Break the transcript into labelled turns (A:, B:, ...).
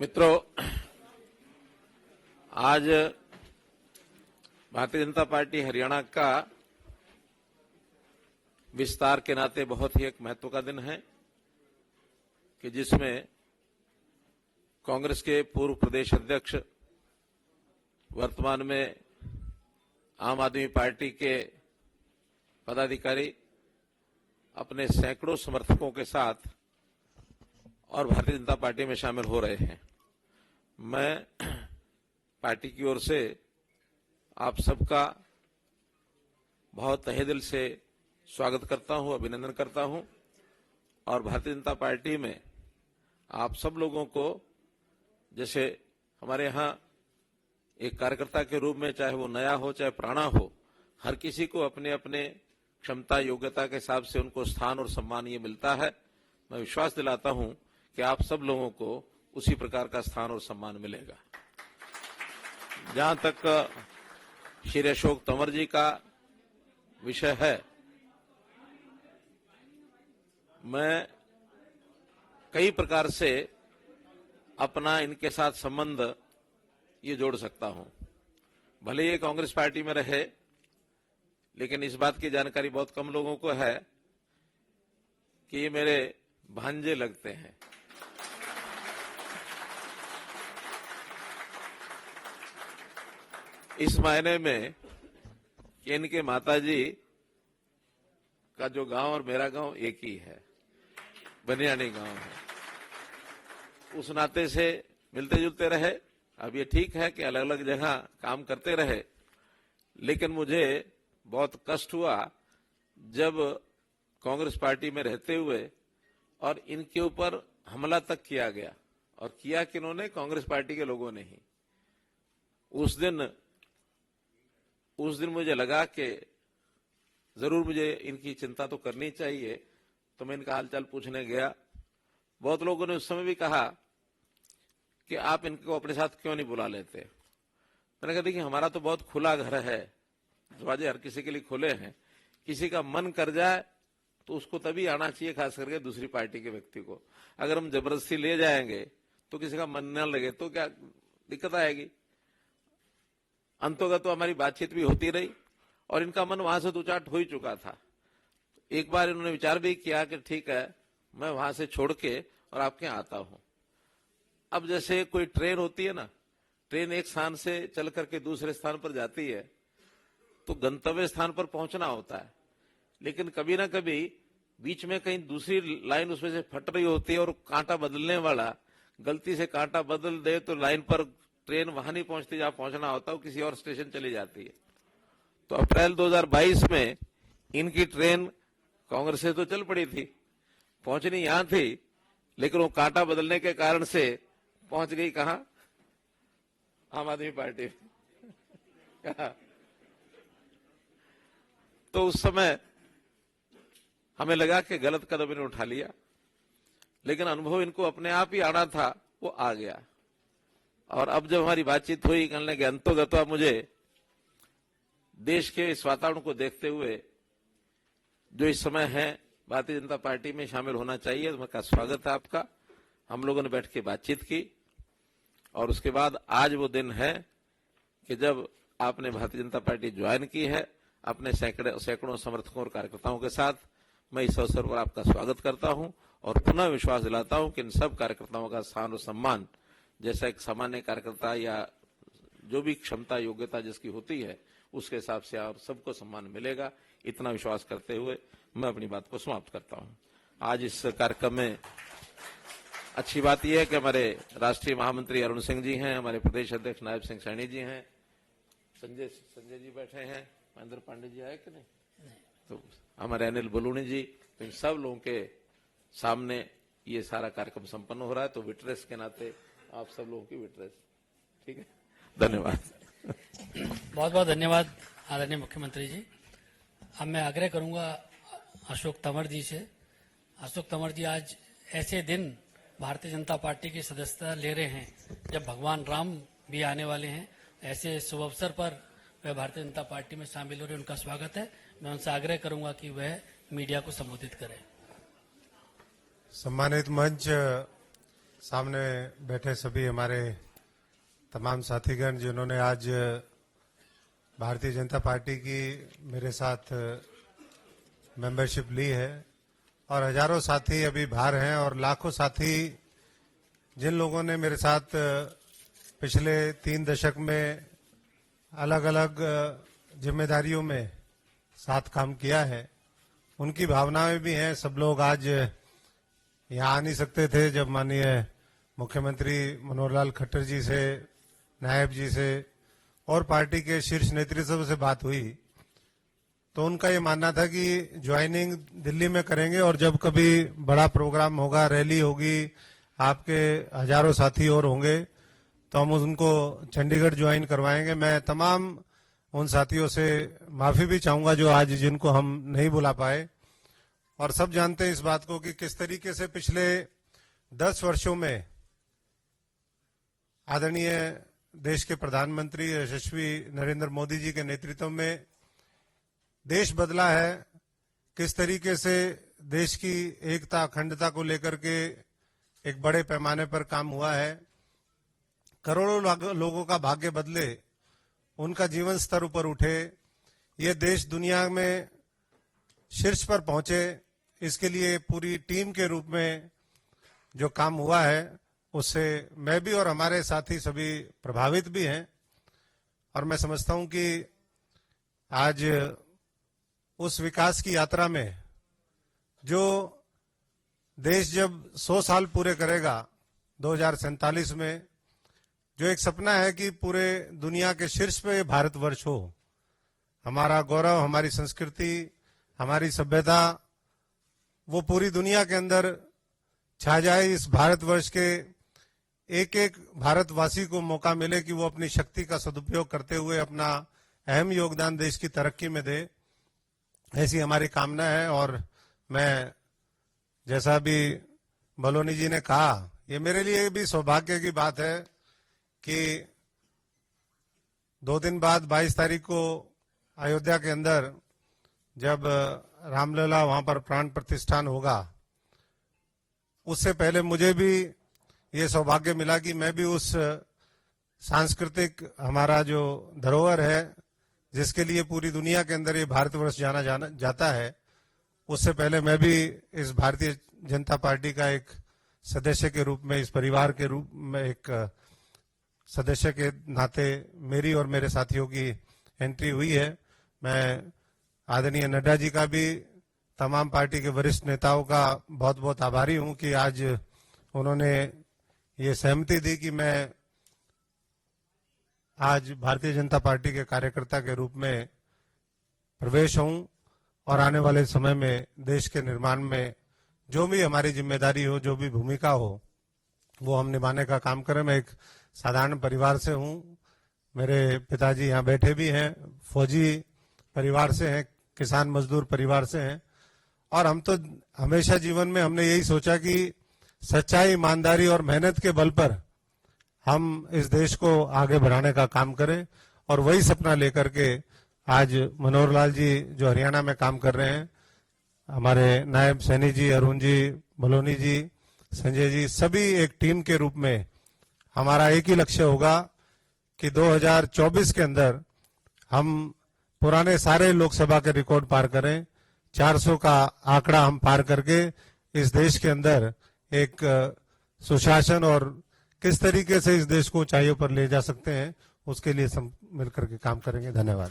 A: मित्रों, आज भारतीय जनता पार्टी हरियाणा का विस्तार के नाते बहुत ही एक महत्व का दिन है कि जिसमें कांग्रेस के पूर्व प्रदेश अध्यक्ष, वर्तमान में आम आदमी पार्टी के पदाधिकारी अपने सैकड़ों समर्थकों के साथ और भारतीय जनता पार्टी में शामिल हो रहे हैं। मैं पार्टी की ओर से आप सबका बहुत तहे दिल से स्वागत करता हूं, अभिनंदन करता हूं और भारतीय जनता पार्टी में आप सब लोगों को, जैसे हमारे यहां एक कार्यकर्ता के रूप में, चाहे वो नया हो चाहे पुराना हो, हर किसी को अपने अपने क्षमता योग्यता के हिसाब से उनको स्थान और सम्मान ये मिलता है। मैं विश्वास दिलाता हूं कि आप सब लोगों को उसी प्रकार का स्थान और सम्मान मिलेगा। जहां तक श्री अशोक तंवर जी का विषय है, मैं कई प्रकार से अपना इनके साथ संबंध ये जोड़ सकता हूं। भले ये कांग्रेस पार्टी में रहे, लेकिन इस बात की जानकारी बहुत कम लोगों को है कि ये मेरे भांजे लगते हैं। इस मायने में कि इनके माताजी का जो गांव और मेरा गांव एक ही है, बनियानी गांव है। उस नाते से मिलते जुलते रहे। अब ये ठीक है कि अलग अलग जगह काम करते रहे, लेकिन मुझे बहुत कष्ट हुआ जब कांग्रेस पार्टी में रहते हुए और इनके ऊपर हमला तक किया गया, और किया किन्होंने? कांग्रेस पार्टी के लोगों ने ही। उस दिन मुझे लगा कि जरूर मुझे इनकी चिंता तो करनी चाहिए, तो मैं इनका हालचाल पूछने गया। बहुत लोगों ने उस समय भी कहा कि आप इनको अपने साथ क्यों नहीं बुला लेते। मैंने कहा, देखिए, हमारा तो बहुत खुला घर है, दरवाजे हर किसी के लिए खुले हैं। किसी का मन कर जाए तो उसको तभी आना चाहिए, खास करके दूसरी पार्टी के व्यक्ति को। अगर हम जबरदस्ती ले जाएंगे तो किसी का मन न लगे तो क्या दिक्कत आएगी। अंतोगत तो हमारी बातचीत भी होती रही और इनका मन वहां से उचाट हो ही चुका था। एक बार इन्होंने विचार भी किया कि ठीक है, मैं वहां से छोड़ के और आपके यहाँ आता हूं। अब जैसे कोई ट्रेन होती है ना, ट्रेन एक स्थान से चल करके दूसरे स्थान पर जाती है तो गंतव्य स्थान पर पहुंचना होता है, लेकिन कभी ना कभी बीच में कहीं दूसरी लाइन उसमें से फट रही होती है और कांटा बदलने वाला गलती से कांटा बदल दे तो लाइन पर ट्रेन वहां नहीं पहुंचती जहां पहुंचना होता, वो किसी और स्टेशन चली जाती है। तो अप्रैल 2022 में इनकी ट्रेन कांग्रेस से तो चल पड़ी थी, पहुंचनी यहां थी, लेकिन वो कांटा बदलने के कारण से पहुंच गई कहां? आम आदमी पार्टी। तो उस समय हमें लगा कि गलत कदम इन्होंने उठा लिया, लेकिन अनुभव इनको अपने आप ही आना था, वो आ गया। और अब जब हमारी बातचीत हुई, कहने लगे, अंतोगत मुझे देश के इस वातावरण को देखते हुए जो इस समय है भारतीय जनता पार्टी में शामिल होना चाहिए। तो मेरा स्वागत है आपका। हम लोगों ने बैठ के बातचीत की और उसके बाद आज वो दिन है कि जब आपने भारतीय जनता पार्टी ज्वाइन की है अपने सैकड़ों समर्थकों और कार्यकर्ताओं के साथ। मैं इस अवसर पर आपका स्वागत करता हूं और पुनः विश्वास दिलाता हूं कि इन सब कार्यकर्ताओं का स्थान और सम्मान, जैसा एक सामान्य कार्यकर्ता या जो भी क्षमता योग्यता जिसकी होती है, उसके हिसाब से आप सबको सम्मान मिलेगा। इतना विश्वास करते हुए मैं अपनी बात को समाप्त करता हूं। आज इस कार्यक्रम में अच्छी बात यह है कि हमारे राष्ट्रीय महामंत्री अरुण सिंह जी हैं, हमारे प्रदेश अध्यक्ष नायब सिंह सैनी जी हैं, संजय जी बैठे हैं, महेंद्र पांडे जी आए कि नहीं, तो हमारे अनिल बलूनी जी, इन सब लोगों के सामने ये सारा कार्यक्रम संपन्न हो रहा है। तो विटनेस के नाते आप सब लोगों की विटनेस, ठीक है। धन्यवाद।
B: बहुत बहुत धन्यवाद आदरणीय मुख्यमंत्री जी। अब मैं आग्रह करूंगा अशोक तंवर जी से। अशोक तंवर जी, आज ऐसे दिन भारतीय जनता पार्टी की सदस्यता ले रहे हैं जब भगवान राम भी आने वाले हैं। ऐसे शुभ अवसर पर वह भारतीय जनता पार्टी में शामिल हो रहे हैं, उनका स्वागत है। मैं उनसे आग्रह करूंगा कि वह मीडिया को संबोधित करें।
C: सम्मानित मंच, सामने बैठे सभी हमारे तमाम साथीगण जिन्होंने आज भारतीय जनता पार्टी की मेरे साथ मेंबरशिप ली है, और हजारों साथी अभी बाहर हैं, और लाखों साथी जिन लोगों ने मेरे साथ पिछले 3 दशक में अलग अलग जिम्मेदारियों में साथ काम किया है, उनकी भावनाएं भी हैं। सब लोग आज यहाँ आ नहीं सकते थे जब माननीय मुख्यमंत्री मनोहर लाल खट्टर जी से, नायब जी से और पार्टी के शीर्ष नेतृत्व से बात हुई, तो उनका ये मानना था कि ज्वाइनिंग दिल्ली में करेंगे, और जब कभी बड़ा प्रोग्राम होगा, रैली होगी, आपके हजारों साथी और होंगे, तो हम उनको चंडीगढ़ ज्वाइन करवाएंगे। मैं तमाम उन साथियों से माफी भी चाहूंगा जो आज जिनको हम नहीं बुला पाए, और सब जानते हैं इस बात को कि किस तरीके से पिछले 10 वर्षों में आदरणीय देश के प्रधानमंत्री यशस्वी नरेंद्र मोदी जी के नेतृत्व में देश बदला है, किस तरीके से देश की एकता अखंडता को लेकर के एक बड़े पैमाने पर काम हुआ है, करोड़ों लोगों का भाग्य बदले, उनका जीवन स्तर ऊपर उठे, ये देश दुनिया में शीर्ष पर पहुंचे, इसके लिए पूरी टीम के रूप में जो काम हुआ है उससे मैं भी और हमारे साथी सभी प्रभावित भी हैं। और मैं समझता हूं कि आज उस विकास की यात्रा में जो देश जब 100 साल पूरे करेगा 2047 में, जो एक सपना है कि पूरे दुनिया के शीर्ष पे भारतवर्ष हो, हमारा गौरव, हमारी संस्कृति, हमारी सभ्यता वो पूरी दुनिया के अंदर छा जाए, इस भारतवर्ष के एक एक भारतवासी को मौका मिले कि वो अपनी शक्ति का सदुपयोग करते हुए अपना अहम योगदान देश की तरक्की में दे, ऐसी हमारी कामना है। और मैं, जैसा भी बलोनी जी ने कहा, ये मेरे लिए भी सौभाग्य की बात है कि 2 दिन बाद 22 तारीख को अयोध्या के अंदर जब रामलला वहां पर प्राण प्रतिष्ठान होगा, उससे पहले मुझे भी ये सौभाग्य मिला कि मैं भी उस सांस्कृतिक हमारा जो धरोहर है, जिसके लिए पूरी दुनिया के अंदर ये भारतवर्ष जाना जाता है, उससे पहले मैं भी इस भारतीय जनता पार्टी का एक सदस्य के रूप में, इस परिवार के रूप में एक सदस्य के नाते मेरी और मेरे साथियों की एंट्री हुई है। मैं आदरणीय नड्डा जी का भी, तमाम पार्टी के वरिष्ठ नेताओं का बहुत बहुत आभारी हूं कि आज उन्होंने ये सहमति दी कि मैं आज भारतीय जनता पार्टी के कार्यकर्ता के रूप में प्रवेश हूं, और आने वाले समय में देश के निर्माण में जो भी हमारी जिम्मेदारी हो, जो भी भूमिका हो, वो हम निभाने का काम करें। मैं एक साधारण परिवार से हूं, मेरे पिताजी यहाँ बैठे भी हैं, फौजी परिवार से हैं, किसान मजदूर परिवार से हैं, और हम तो हमेशा जीवन में हमने यही सोचा कि सच्चाई, ईमानदारी और मेहनत के बल पर हम इस देश को आगे बढ़ाने का काम करें, और वही सपना लेकर के आज मनोहर लाल जी जो हरियाणा में काम कर रहे हैं, हमारे नायब सैनी जी, अरुण जी, बलोनी जी, संजय जी, सभी एक टीम के रूप में हमारा एक ही लक्ष्य होगा कि 2024 के अंदर हम पुराने सारे लोकसभा के रिकॉर्ड पार करें, 400 का आंकड़ा हम पार करके इस देश के अंदर एक सुशासन और किस तरीके से इस देश को ऊंचाइयों पर ले जा सकते हैं, उसके लिए सब मिलकर के काम करेंगे। धन्यवाद।